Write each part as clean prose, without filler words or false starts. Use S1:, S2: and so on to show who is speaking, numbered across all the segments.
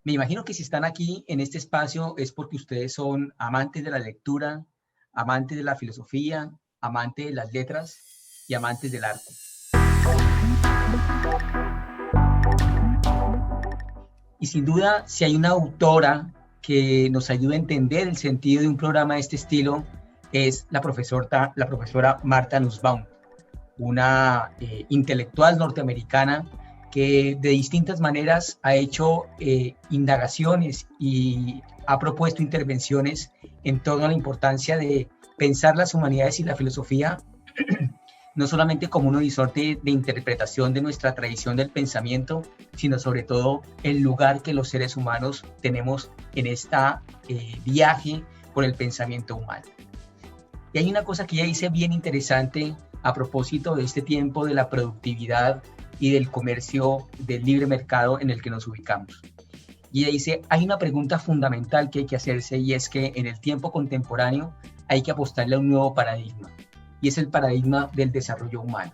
S1: Me imagino que si están aquí en este espacio es porque ustedes son amantes de la lectura, amantes de la filosofía, amantes de las letras y amantes del arte. Y sin duda, si hay una autora que nos ayuda a entender el sentido de un programa de este estilo, es la profesora Martha Nussbaum, una intelectual norteamericana que de distintas maneras ha hecho indagaciones y ha propuesto intervenciones en torno a la importancia de pensar las humanidades y la filosofía no solamente como un horizonte de interpretación de nuestra tradición del pensamiento, sino sobre todo el lugar que los seres humanos tenemos en esta viaje por el pensamiento humano. Y hay una cosa que ella dice bien interesante a propósito de este tiempo de la productividad y del comercio del libre mercado en el que nos ubicamos. Y ella dice, hay una pregunta fundamental que hay que hacerse, y es que en el tiempo contemporáneo hay que apostarle a un nuevo paradigma, y es el paradigma del desarrollo humano.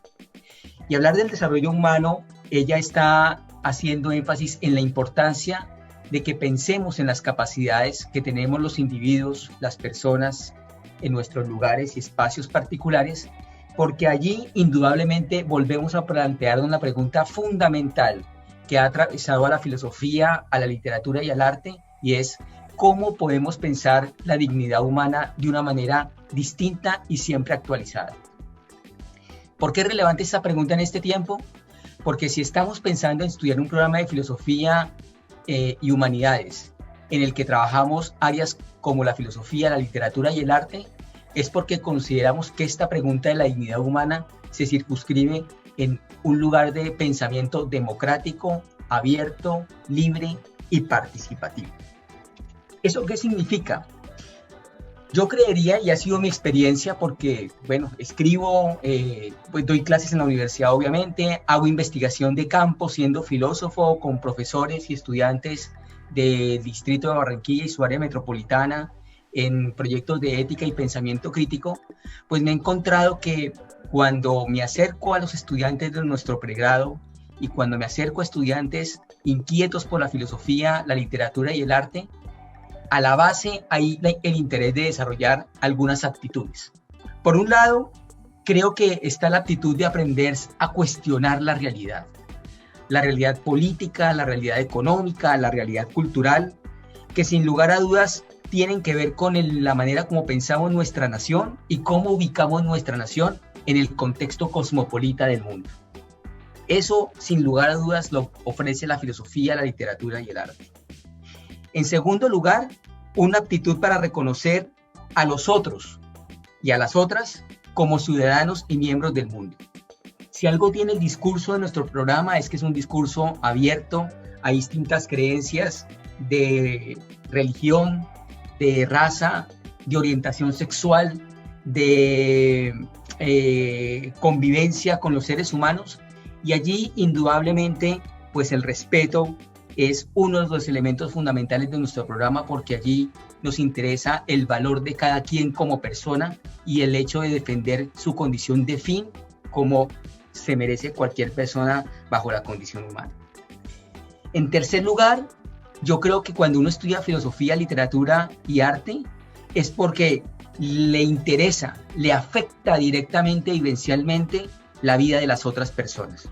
S1: Y hablar del desarrollo humano, ella está haciendo énfasis en la importancia de que pensemos en las capacidades que tenemos los individuos, las personas, en nuestros lugares y espacios particulares, porque allí indudablemente volvemos a plantearnos la pregunta fundamental que ha atravesado a la filosofía, a la literatura y al arte, y es cómo podemos pensar la dignidad humana de una manera distinta y siempre actualizada. ¿Por qué es relevante esta pregunta en este tiempo? Porque si estamos pensando en estudiar un programa de filosofía y humanidades en el que trabajamos áreas como la filosofía, la literatura y el arte, es porque consideramos que esta pregunta de la dignidad humana se circunscribe en un lugar de pensamiento democrático, abierto, libre y participativo. ¿Eso qué significa? Yo creería, y ha sido mi experiencia porque, bueno, escribo, pues doy clases en la universidad obviamente, hago investigación de campo siendo filósofo con profesores y estudiantes del distrito de Barranquilla y su área metropolitana, en proyectos de ética y pensamiento crítico, pues me he encontrado que cuando me acerco a los estudiantes de nuestro pregrado y cuando me acerco a estudiantes inquietos por la filosofía, la literatura y el arte, a la base hay el interés de desarrollar algunas aptitudes. Por un lado, creo que está la aptitud de aprender a cuestionar la realidad política, la realidad económica, la realidad cultural, que sin lugar a dudas tienen que ver con la manera como pensamos nuestra nación y cómo ubicamos nuestra nación en el contexto cosmopolita del mundo. Eso, sin lugar a dudas, lo ofrece la filosofía, la literatura y el arte. En segundo lugar, una aptitud para reconocer a los otros y a las otras como ciudadanos y miembros del mundo. Si algo tiene el discurso de nuestro programa es que es un discurso abierto a distintas creencias de religión, de raza, de orientación sexual, de convivencia con los seres humanos, y allí indudablemente pues el respeto es uno de los elementos fundamentales de nuestro programa, porque allí nos interesa el valor de cada quien como persona y el hecho de defender su condición de fin como se merece cualquier persona bajo la condición humana. En tercer lugar, yo creo que cuando uno estudia filosofía, literatura y arte es porque le interesa, le afecta directamente y vivencialmente la vida de las otras personas.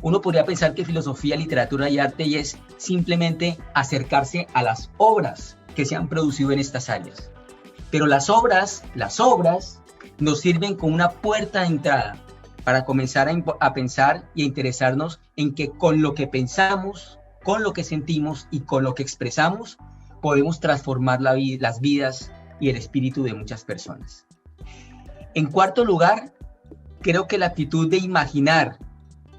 S1: Uno podría pensar que filosofía, literatura y arte es simplemente acercarse a las obras que se han producido en estas áreas. Pero las obras nos sirven como una puerta de entrada para comenzar a pensar y a interesarnos en que con lo que pensamos, con lo que sentimos y con lo que expresamos, podemos transformar las vidas y el espíritu de muchas personas. En cuarto lugar, creo que la actitud de imaginar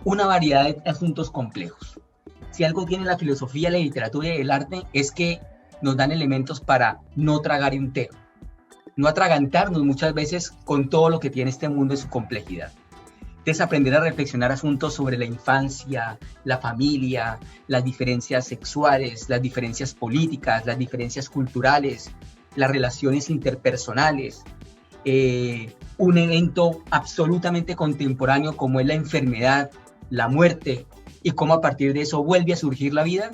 S1: una variedad de asuntos complejos. Si algo tiene la filosofía, la literatura y el arte es que nos dan elementos para no tragar entero, no atragantarnos muchas veces con todo lo que tiene este mundo en su complejidad. Es aprender a reflexionar asuntos sobre la infancia, la familia, las diferencias sexuales, las diferencias políticas, las diferencias culturales, las relaciones interpersonales, un evento absolutamente contemporáneo como es la enfermedad, la muerte, y cómo a partir de eso vuelve a surgir la vida,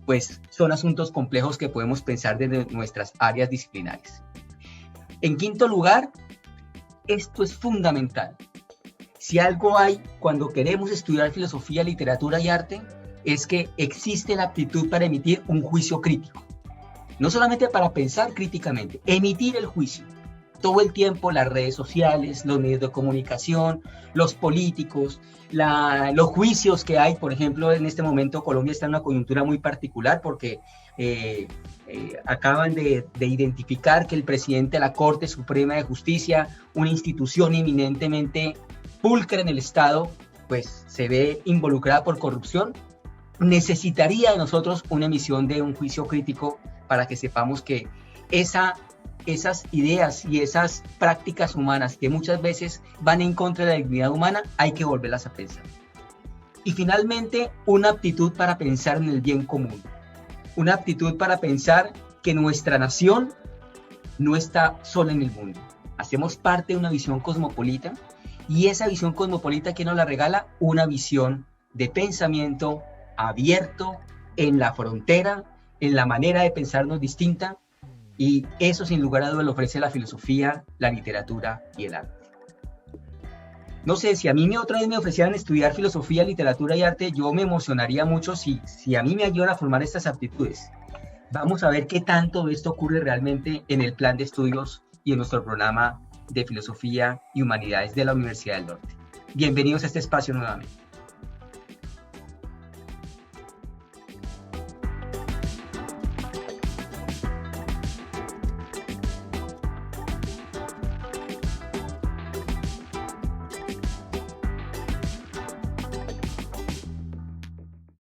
S1: pues son asuntos complejos que podemos pensar desde nuestras áreas disciplinarias. En quinto lugar, esto es fundamental. Si algo hay cuando queremos estudiar filosofía, literatura y arte, es que existe la aptitud para emitir un juicio crítico. No solamente para pensar críticamente, emitir el juicio. Todo el tiempo las redes sociales, los medios de comunicación, los políticos, los juicios que hay. Por ejemplo, en este momento Colombia está en una coyuntura muy particular porque acaban de identificar que el presidente de la Corte Suprema de Justicia, una institución eminentemente pulcra en el Estado, pues se ve involucrada por corrupción. Necesitaría de nosotros una emisión de un juicio crítico para que sepamos que esas ideas y esas prácticas humanas que muchas veces van en contra de la dignidad humana, hay que volverlas a pensar. Y finalmente, una aptitud para pensar en el bien común. Una aptitud para pensar que nuestra nación no está sola en el mundo. Hacemos parte de una visión cosmopolita, y esa visión cosmopolita, ¿quién nos la regala? Una visión de pensamiento abierto en la frontera, en la manera de pensarnos distinta, y eso sin lugar a dudas lo ofrece la filosofía, la literatura y el arte. No sé, si a mí otra vez me ofrecieran estudiar filosofía, literatura y arte, yo me emocionaría mucho si a mí me ayudan a formar estas aptitudes. Vamos a ver qué tanto de esto ocurre realmente en el plan de estudios y en nuestro programa de Filosofía y Humanidades de la Universidad del Norte. Bienvenidos a este espacio nuevamente.